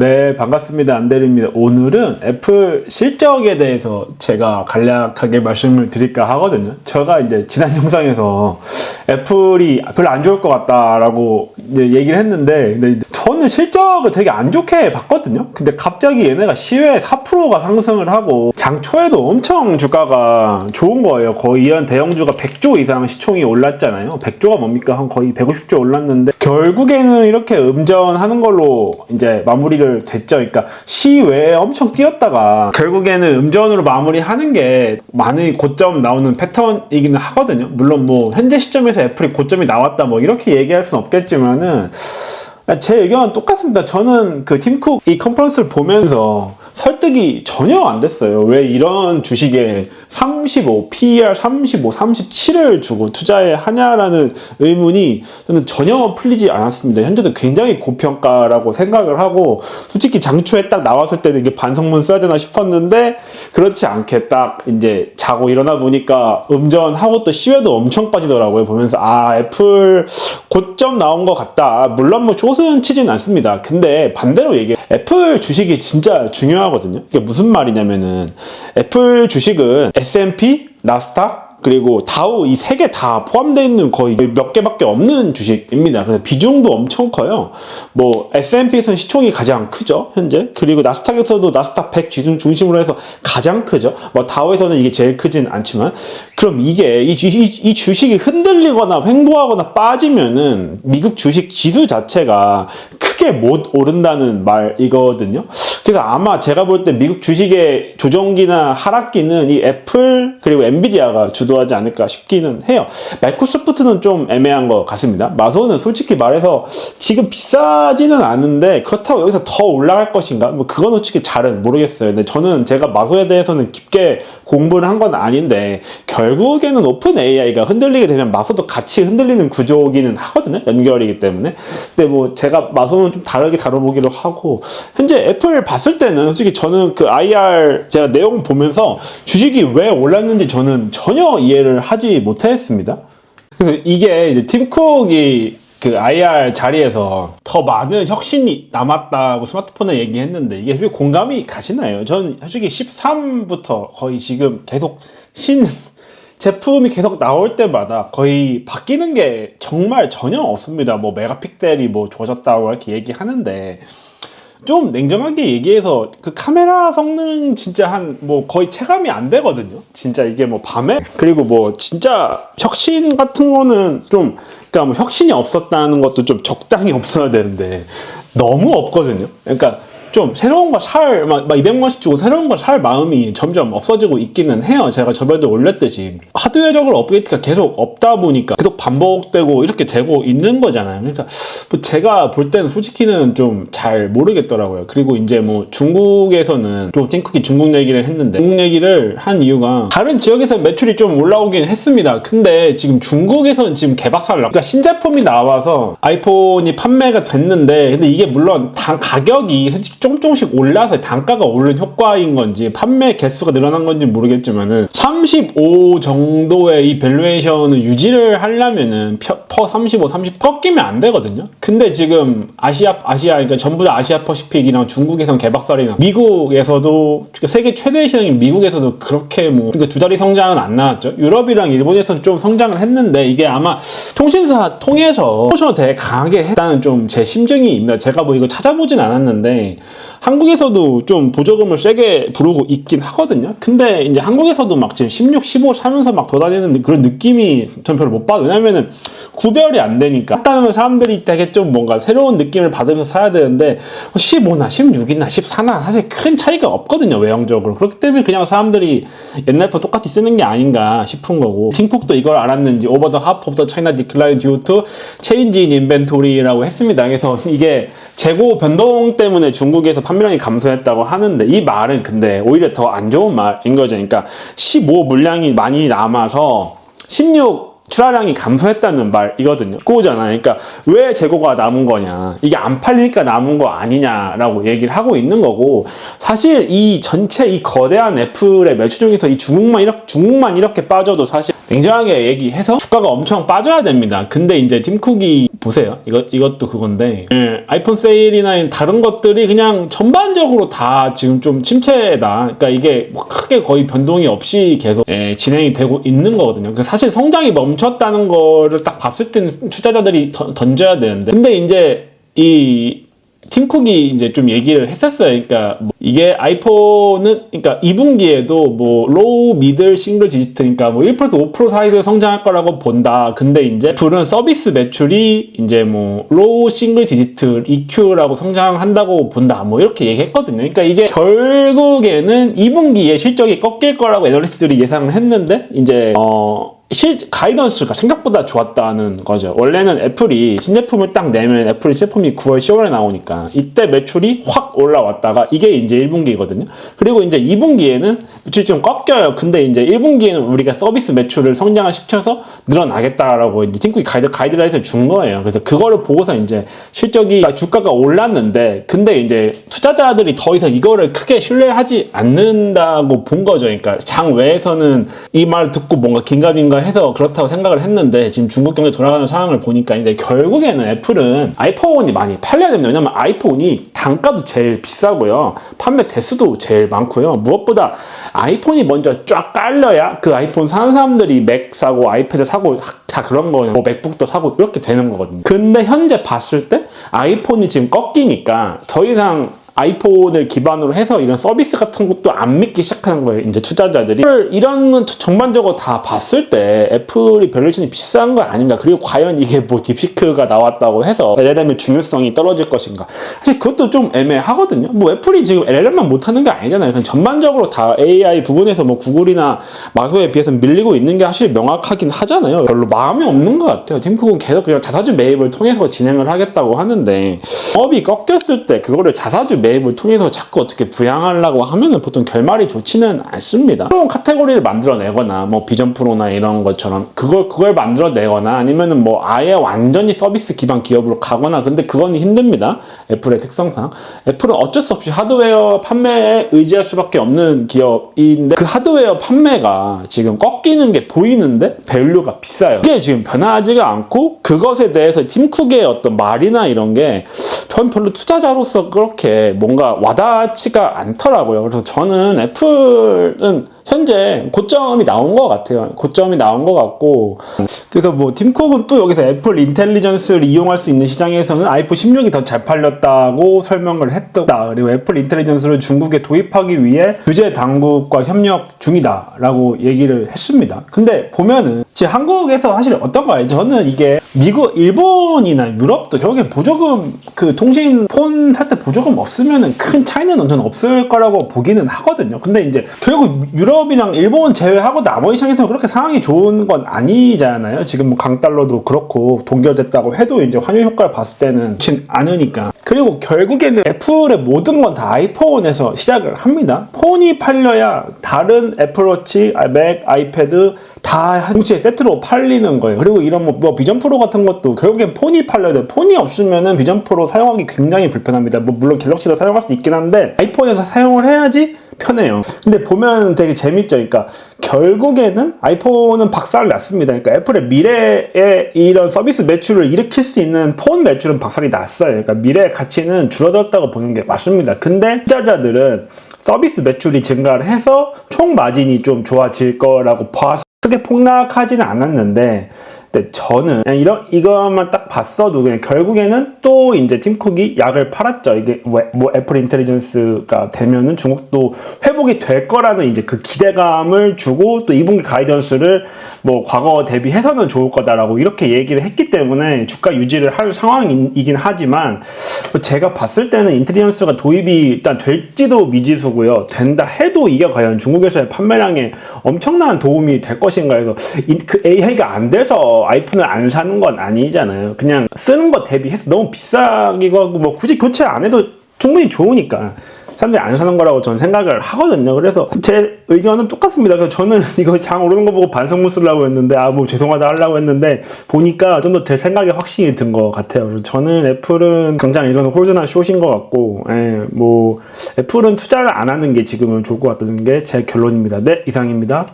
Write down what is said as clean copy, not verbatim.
네, 반갑습니다. 안대리입니다. 오늘은 애플 실적에 대해서 제가 간략하게 말씀을 드릴까 하거든요. 제가 이제 지난 영상에서 애플이 별로 안 좋을 것 같다라고 이제 얘기를 했는데, 근데 저는 실적을 되게 안 좋게 봤거든요. 근데 갑자기 얘네가 시외에 4%가 상승을 하고 장 초에도 엄청 주가가 좋은 거예요. 거의 이런 대형주가 100조 이상 시총이 올랐잖아요. 100조가 뭡니까? 한 거의 150조 올랐는데 결국에는 이렇게 음전하는 걸로 이제 마무리를 됐죠. 그러니까 시외에 엄청 뛰었다가 결국에는 음전으로 마무리하는 게 많이 고점 나오는 패턴이기는 하거든요. 물론 뭐 현재 시점에서 애플이 고점이 나왔다 뭐 이렇게 얘기할 수는 없겠지만은 제 의견은 똑같습니다. 저는 그 팀쿡 이 컨퍼런스를 보면서 설득이 전혀 안 됐어요. 왜 이런 주식에 35, PER 35, 37을 주고 투자해 하냐라는 의문이 저는 전혀 풀리지 않았습니다. 현재도 굉장히 고평가라고 생각을 하고, 솔직히 장초에 딱 나왔을 때는 이게 반성문 써야 되나 싶었는데 그렇지 않게 딱 이제 자고 일어나 보니까 음전하고 또 시외도 엄청 빠지더라고요. 보면서 애플 고점 나온 것 같다. 물론 뭐 조스는 치진 않습니다. 근데 반대로 얘기해, 애플 주식이 진짜 중요하거든요. 이게 무슨 말이냐면은 애플 주식은 S&P, 나스닥, 그리고 다우 이 세 개 다 포함되어 있는 거의 몇 개밖에 없는 주식입니다. 그래서 비중도 엄청 커요. 뭐 S&P에서는 시총이 가장 크죠, 현재. 그리고 나스닥에서도 나스닥 100 지수 중심으로 해서 가장 크죠. 뭐 다우에서는 이게 제일 크진 않지만, 그럼 이게 이 주식이 흔들리거나 횡보하거나 빠지면은 미국 주식 지수 자체가 크게 못 오른다는 말이거든요. 그래서 아마 제가 볼 때 미국 주식의 조정기나 하락기는 이 애플 그리고 엔비디아가 주도하지 않을까 싶기는 해요. 마이크로소프트는 좀 애매한 것 같습니다. 마소는 솔직히 말해서 지금 비싸지는 않은데 그렇다고 여기서 더 올라갈 것인가? 뭐 그건 솔직히 잘은 모르겠어요. 근데 저는 제가 마소에 대해서는 깊게 공부를 한 건 아닌데 결국에는 오픈 AI가 흔들리게 되면 마소도 같이 흔들리는 구조이기는 하거든요. 연결이기 때문에. 근데 뭐 제가 마소는 좀 다르게 다뤄보기로 하고, 현재 애플 봤을 때는 솔직히 저는 그 IR 제가 내용 보면서 주식이 왜 올랐는지 저는 전혀 이해를 하지 못했습니다. 그래서 이게 이제 팀쿡이 그 IR 자리에서 더 많은 혁신이 남았다고 스마트폰에 얘기했는데 이게 왜 공감이 가시나요? 저는 솔직히 13부터 거의 지금 계속 제품이 계속 나올 때마다 거의 바뀌는 게 정말 전혀 없습니다. 뭐 메가픽셀이 뭐 좋아졌다고 이렇게 얘기하는데, 좀 냉정하게 얘기해서 그 카메라 성능 진짜 뭐 거의 체감이 안 되거든요. 진짜 이게 뭐 밤에, 그리고 뭐 진짜 혁신 같은 거는 좀, 그러니까 뭐 혁신이 없었다는 것도 좀 적당히 없어야 되는데 너무 없거든요. 그러니까 좀 새로운 거 막 200만원씩 주고 새로운 거 살 마음이 점점 없어지고 있기는 해요. 제가 저번에도 올렸듯이 하드웨어적으로 업데이트가 계속 없다 보니까 계속 반복되고 이렇게 되고 있는 거잖아요. 그러니까 뭐 제가 볼 때는 솔직히는 좀 잘 모르겠더라고요. 그리고 이제 뭐 중국에서는 좀 팀쿡이 중국 얘기를 했는데, 중국 얘기를 한 이유가 다른 지역에서 매출이 좀 올라오긴 했습니다. 근데 지금 중국에서는 지금 개박살나, 그러니까 신제품이 나와서 아이폰이 판매가 됐는데, 근데 이게 물론 가격이 솔직히 조금씩 올라서 단가가 오른 효과인 건지 판매 개수가 늘어난 건지 모르겠지만은 35 정도의 이 밸류에이션을 유지를 하려면은 퍼 35, 30 꺾이면 안 되거든요. 근데 지금 아시아 그러니까 전부 다 아시아 퍼시픽이랑 중국에선 개박살이나 미국에서도, 세계 최대 시장인 미국에서도 그렇게 뭐 그러니까 두 자리 성장은 안 나왔죠. 유럽이랑 일본에서는 좀 성장을 했는데 이게 아마 통신사 통해서 프로모션을 되게 강하게 했다는 좀 제 심증이 있습니다. 제가 뭐 이거 찾아보진 않았는데 한국에서도 좀 보조금을 세게 부르고 있긴 하거든요. 근데 이제 한국에서도 막 지금 16, 15 사면서 막 돌아다니는 그런 느낌이 전 별로 못 받아요. 왜냐면은 구별이 안 되니까. 샀다는 사람들이 되게 좀 뭔가 새로운 느낌을 받으면서 사야 되는데 15나 16이나 14나 사실 큰 차이가 없거든요, 외형적으로. 그렇기 때문에 그냥 사람들이 옛날부터 똑같이 쓰는 게 아닌가 싶은 거고, 팀쿡도 이걸 알았는지 over the half of the China decline due to change in inventory라고 했습니다. 그래서 이게 재고 변동 때문에 중국에서 판매량이 감소했다고 하는데, 이 말은 근데 오히려 더 안 좋은 말인 거죠. 그러니까 15 물량이 많이 남아서 16 출하량이 감소했다는 말이거든요. 그거잖아요. 그러니까 왜 재고가 남은 거냐, 이게 안 팔리니까 남은 거 아니냐라고 얘기를 하고 있는 거고, 사실 이 전체 이 거대한 애플의 매출 중에서 이 중국만 이렇게 빠져도 사실 냉정하게 얘기해서 주가가 엄청 빠져야 됩니다. 근데 이제 팀쿡이 보세요. 이것도 그건데, 예, 아이폰 세일이나 다른 것들이 그냥 전반적으로 다 지금 좀 침체다. 그러니까 이게 뭐 크게 거의 변동이 없이 계속 진행이 되고 있는 거거든요. 그러니까 사실 성장이 멈췄다는 거를 딱 봤을 때는 투자자들이 던져야 되는데, 근데 이제 이 팀쿡이 이제 좀 얘기를 했었어요. 그러니까 뭐 이게 아이폰은 그러니까 2분기에도 뭐 로우, 미들, 싱글 디지트 그러니까 뭐 1% 5% 사이로 성장할 거라고 본다. 근데 이제 애플은 서비스 매출이 이제 뭐 로우, 싱글 디지트, EQ라고 성장한다고 본다. 뭐 이렇게 얘기했거든요. 그러니까 이게 결국에는 2분기에 실적이 꺾일 거라고 애널리스트들이 예상을 했는데 이제 가이던스가 생각보다 좋았다는 거죠. 원래는 애플이 신제품을 딱 내면 애플 신제품이 9월, 10월에 나오니까 이때 매출이 확 올라왔다가 이게 이제 1분기거든요. 그리고 이제 2분기에는 매출이 좀 꺾여요. 근데 이제 1분기에는 우리가 서비스 매출을 성장을 시켜서 늘어나겠다라고 이제 팀쿡이 가이드라인을 준 거예요. 그래서 그거를 보고서 이제 실적이 주가가 올랐는데 근데 이제 투자자들이 더 이상 이거를 크게 신뢰하지 않는다고 본 거죠. 그러니까 장 외에서는 이 말을 듣고 뭔가 긴가민가 해서 그렇다고 생각을 했는데 지금 중국 경제 돌아가는 상황을 보니까 이제 결국에는 애플은 아이폰이 많이 팔려야 됩니다. 왜냐면 아이폰이 단가도 제일 비싸고요. 판매 대수도 제일 많고요. 무엇보다 아이폰이 먼저 쫙 깔려야 그 아이폰 사는 사람들이 맥 사고 아이패드 사고 다 그런 거예요. 뭐 맥북도 사고 이렇게 되는 거거든요. 근데 현재 봤을 때 아이폰이 지금 꺾이니까 더 이상 아이폰을 기반으로 해서 이런 서비스 같은 것도 안 믿기 시작하는 거예요. 이제 투자자들이 이런 전반적으로 다 봤을 때 애플이 밸류에이션이 비싼 거 아닌가, 그리고 과연 이게 뭐 딥시크가 나왔다고 해서 LLM의 중요성이 떨어질 것인가, 사실 그것도 좀 애매하거든요. 뭐 애플이 지금 LLM만 못하는 게 아니잖아요. 그냥 전반적으로 다 AI 부분에서 뭐 구글이나 마소에 비해서 밀리고 있는 게 사실 명확하긴 하잖아요. 별로 마음이 없는 것 같아요. 팀쿡은 계속 그냥 자사주 매입을 통해서 진행을 하겠다고 하는데 업이 꺾였을 때 그거를 자사주 매입을 통해서 자꾸 어떻게 부양하려고 하면은 보통 결말이 좋지는 않습니다. 새로운 카테고리를 만들어내거나 뭐 비전 프로나 이런 것처럼 그걸 만들어내거나 아니면은 뭐 아예 완전히 서비스 기반 기업으로 가거나, 근데 그건 힘듭니다. 애플의 특성상 애플은 어쩔 수 없이 하드웨어 판매에 의지할 수밖에 없는 기업인데 그 하드웨어 판매가 지금 꺾이는 게 보이는데 밸류가 비싸요. 이게 지금 변하지가 않고 그것에 대해서 팀쿡의 어떤 말이나 이런 게 전 별로 투자자로서 그렇게 뭔가 와닿지가 않더라고요. 그래서 저는 애플은 현재 고점이 나온 것 같아요. 고점이 나온 것 같고, 그래서 뭐 팀쿡은 또 여기서 애플 인텔리전스를 이용할 수 있는 시장에서는 아이폰 16이 더 잘 팔렸다고 설명을 했다. 그리고 애플 인텔리전스를 중국에 도입하기 위해 규제 당국과 협력 중이다라고 얘기를 했습니다. 근데 보면은 지금 한국에서 사실 어떤 거예요? 저는 이게 미국, 일본이나 유럽도 결국엔 보조금, 그 통신 폰 살 때 보조금 없으면은 큰 차이는 저는 없을 거라고 보기는 하거든요. 근데 이제 결국 유럽이랑 일본 제외하고 나머지 시장에서는 그렇게 상황이 좋은 건 아니잖아요. 지금 뭐 강달러도 그렇고 동결됐다고 해도 이제 환율 효과를 봤을 때는 그렇진 않으니까. 그리고 결국에는 애플의 모든 건 다 아이폰에서 시작을 합니다. 폰이 팔려야 다른 애플워치, 맥, 아이패드 다 동시에 세트로 팔리는 거예요. 그리고 이런 뭐 비전 프로 같은 것도 결국엔 폰이 팔려야 돼요. 폰이 없으면은 비전 프로 사용하기 굉장히 불편합니다. 뭐 물론 갤럭시도 사용할 수 있긴 한데 아이폰에서 사용을 해야지 편해요. 근데 보면 되게 재밌죠. 그러니까 결국에는 아이폰은 박살 났습니다. 그러니까 애플의 미래에 이런 서비스 매출을 일으킬 수 있는 폰 매출은 박살이 났어요. 그러니까 미래의 가치는 줄어들었다고 보는 게 맞습니다. 근데 투자자들은 서비스 매출이 증가를 해서 총 마진이 좀 좋아질 거라고 봐서 크게 폭락하지는 않았는데, 근데 저는 그냥 이것만 딱 봤어도 그냥 결국에는 또 이제 팀쿡이 약을 팔았죠. 이게 뭐 애플 인텔리전스가 되면은 중국도 회복이 될 거라는 이제 그 기대감을 주고 또 2분기 가이던스를 뭐 과거 대비해서는 좋을 거다라고 이렇게 얘기를 했기 때문에 주가 유지를 할 상황이긴 하지만 제가 봤을 때는 인텔리전스가 도입이 일단 될지도 미지수고요. 된다 해도 이게 과연 중국에서의 판매량에 엄청난 도움이 될 것인가 해서 그 AI가 안 돼서 아이폰을 안 사는 건 아니잖아요. 그냥 쓰는 거 대비해서 너무 비싸기도 하고 뭐 굳이 교체 안 해도 충분히 좋으니까 사람들이 안 사는 거라고 저는 생각을 하거든요. 그래서 제 의견은 똑같습니다. 그래서 저는 이거 장 오르는 거 보고 반성문 쓰려고 했는데 뭐 죄송하다 하려고 했는데 보니까 좀 더 제 생각에 확신이 든 것 같아요. 그래서 저는 애플은 당장 이거는 홀드나 숏인 것 같고, 뭐 애플은 투자를 안 하는 게 지금은 좋을 것 같다는 게 제 결론입니다. 네, 이상입니다.